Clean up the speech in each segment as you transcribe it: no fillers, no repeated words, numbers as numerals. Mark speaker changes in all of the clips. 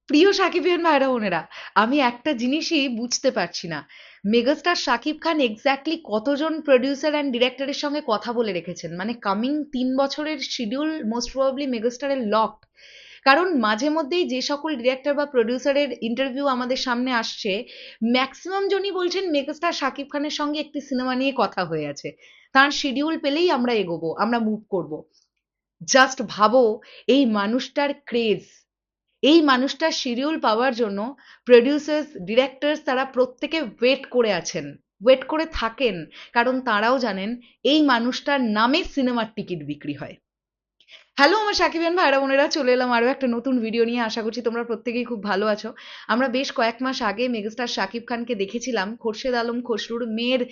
Speaker 1: প্রিয় সাকিবিয়ান ভাইরা বোনেরা, আমি একটা জিনিসই বুঝতে পারছি না, মেগাস্টার শাকিব খান এক্স্যাক্টলি কতজন প্রডিউসার অ্যান্ড ডিরেক্টরের সঙ্গে কথা বলে রেখেছেন। মানে কামিং 3 বছরের শিডিউল মোস্ট প্রবাবলি মেগাস্টারের লকড। কারণ মাঝে মধ্যেই যে সকল ডিরেক্টর বা প্রডিউসারের ইন্টারভিউ আমাদের সামনে আসছে, ম্যাক্সিমাম জনই বলছেন মেগাস্টার শাকিব খানের সঙ্গে একটি সিনেমা নিয়ে কথা হয়ে আছে, তার শিডিউল পেলেই আমরা এগোবো, আমরা মুভ করব। জাস্ট ভাবো, এই মানুষটার ক্রেজ, এই মানুষটার শিডিউল পাওয়ার জন্য প্রডিউসার্স, ডিরেক্টরস তারা প্রত্যেকে ওয়েট করে আছেন, ওয়েট করে থাকেন। কারণ তারাও জানেন এই মানুষটার নামে সিনেমার টিকিট বিক্রি হয়। হ্যালো আমার সাকিবিয়ান ভাইরা বোনেরা, চলে এলাম আরো একটা নতুন ভিডিও নিয়ে। আশা করছি তোমরা প্রত্যেকেই খুব ভালো আছো। আমরা বেশ কয়েক মাস আগে মেগাস্টার শাকিব খানকে দেখেছিলাম খোরশেদ আলম খসরুর মেয়ের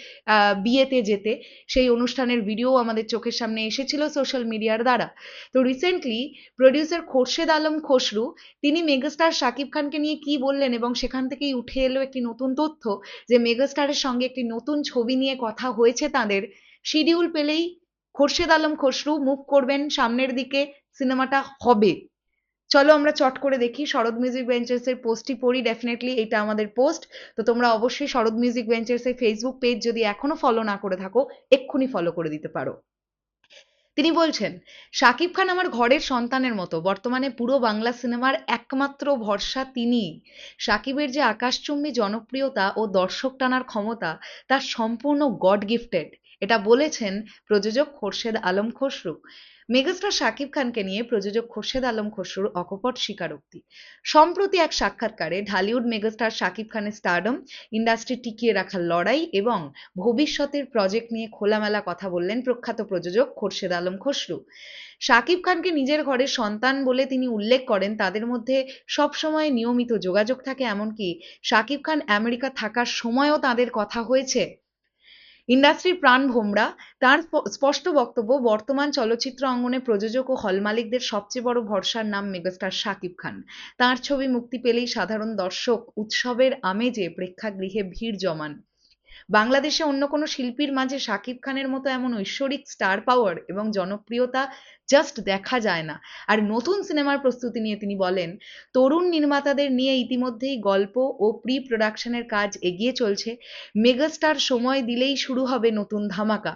Speaker 1: বিয়েতে যেতে। সেই অনুষ্ঠানের ভিডিও আমাদের চোখের সামনে এসেছিল সোশ্যাল মিডিয়ার দ্বারা। তো রিসেন্টলি প্রডিউসার খোরশেদ আলম খসরু তিনি মেগাস্টার শাকিব খানকে নিয়ে কি বললেন, এবং সেখান থেকেই উঠে এলো একটি নতুন তথ্য যে মেগাস্টারের সঙ্গে একটি নতুন ছবি নিয়ে কথা হয়েছে তাদের। শিডিউল পেলেই খোরশেদ আলম খসরু মুভ করবেন সামনের দিকে, সিনেমাটা হবে। চলো আমরা চট করে দেখি, শরৎ মিউজিক ভেঞ্চার্স এর পোস্টটি পড়ি। ডেফিনেটলি এটা আমাদের পোস্ট, তো তোমরা অবশ্যই শরৎ মিউজিক ভেঞ্চার্স এর ফেসবুক পেজ যদি এখনো ফলো না করে থাকো, এক্ষুনি ফলো করে দিতে পারো। তিনি বলছেন, শাকিব খান আমার ঘরের সন্তানের মতো, বর্তমানে পুরো বাংলা সিনেমার একমাত্র ভরসা তিনি। শাকিবের যে আকাশচুম্বী জনপ্রিয়তা ও দর্শক টানার ক্ষমতা, তা সম্পূর্ণ গড গিফটেড। এটা বলেছেন প্রযোজক খোরশেদ আলম খসরু। মেগাস্টার শাকিব খানকে নিয়ে প্রযোজক খোরশেদ আলম খসরুর অকপট স্বীকারোক্তি। সম্প্রতি এক সাক্ষাৎকারে ঢালিউড মেগাস্টার শাকিব খানের স্টারডম, ইন্ডাস্ট্রি টিকিয়ে রাখার লড়াই এবং ভবিষ্যতের প্রজেক্ট নিয়ে খোলামেলা কথা বললেন প্রখ্যাত প্রযোজক খোরশেদ আলম খসরু। শাকিব খানকে নিজের ঘরের সন্তান বলে তিনি উল্লেখ করেন, তাদের মধ্যে সবসময় নিয়মিত যোগাযোগ থাকে, এমনকি শাকিব খান আমেরিকা থাকার সময়ও তাদের কথা হয়েছে। ইন্ডাস্ট্রির প্রাণ ভোমরা, তার স্পষ্ট বক্তব্য, বর্তমান চলচ্চিত্র অঙ্গনে প্রযোজক ও হল মালিকদের সবচেয়ে বড় ভরসার নাম মেগাস্টার শাকিব খান। তার ছবি মুক্তি পেলেই সাধারণ দর্শক উৎসবের আমেজে প্রেক্ষাগৃহে ভিড় জমান। বাংলাদেশে অন্য কোনো শিল্পীর মাঝে শাকিব খানের মতো এমন ঐশ্বরিক স্টার পাওয়ার এবং জনপ্রিয়তা জাস্ট দেখা যায় না। আর নতুন সিনেমার প্রস্তুতি নিয়ে তিনি বলেন, তরুণ নির্মাতাদের নিয়ে ইতিমধ্যেই গল্প ও প্রি প্রোডাকশনের কাজ এগিয়ে চলছে। মেগাস্টার সময় দিলেই শুরু হবে নতুন ধামাকা।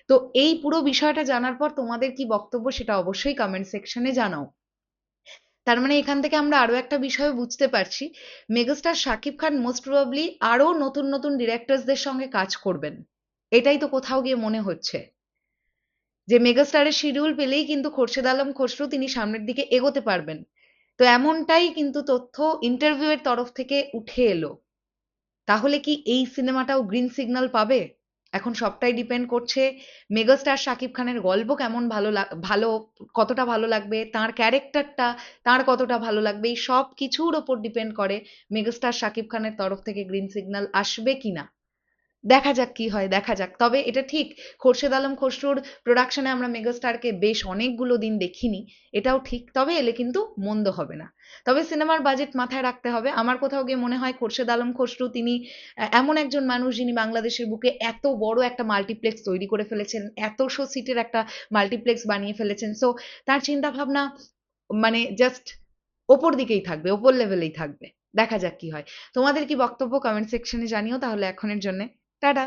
Speaker 1: তো এই পুরো বিষয়টা জানার পর তোমাদের কি বক্তব্য সেটা অবশ্যই কমেন্ট সেকশনে জানাও। তার মানে এখান থেকে আমরা আরো একটা বিষয় বুঝতে পারছি, megastar Shakib Khan most probably আরো নতুন নতুন ডিরেক্টরসদের সঙ্গে কাজ করবেন। এটাই তো কোথাও গিয়ে মনে হচ্ছে যে মেগাস্টারের শিডিউল পেলেই কিন্তু খোরশেদ আলম খসরু তিনি সামনের দিকে এগোতে পারবেন। তো এমনটাই কিন্তু তথ্য ইন্টারভিউ এর তরফ থেকে উঠে এলো। তাহলে কি এই সিনেমাটাও গ্রিন সিগন্যাল পাবে? এখন সবটাই ডিপেন্ড করছে মেগাস্টার শাকিব খানের গল্প কেমন ভালো, কতটা ভালো লাগবে, তার ক্যারেক্টারটা তার কতটা ভালো লাগবে, এই সব কিছুর ওপর ডিপেন্ড করে মেগাস্টার শাকিব খানের তরফ থেকে গ্রিন সিগন্যাল আসবে কিনা। দেখা যাক কি হয়, দেখা যাক। তবে এটা ঠিক, খোরশেদ আলম খসরুর প্রোডাকশনে আমরা মেগাস্টারকে বেশ অনেকগুলো দিন দেখিনি, এটাও ঠিক। তবে এলে কিন্তু মন্দ হবে না। তবে সিনেমার বাজেট মাথায় রাখতে হবে। আমার কোথাও গিয়ে মনে হয় খোরশেদ আলম খসরু তিনি এমন একজন মানুষ যিনি বাংলাদেশের বুকে এত বড় একটা মাল্টিপ্লেক্স তৈরি করে ফেলেছেন, 100 সিটের একটা মাল্টিপ্লেক্স বানিয়ে ফেলেছেন। সো তার চিন্তা ভাবনা মানে জাস্ট ওপর দিকেই থাকবে, ওপর লেভেলেই থাকবে। দেখা যাক কি হয়। তোমাদের কি বক্তব্য কমেন্ট সেকশনে জানিও। তাহলে এখনের জন্য টাটা।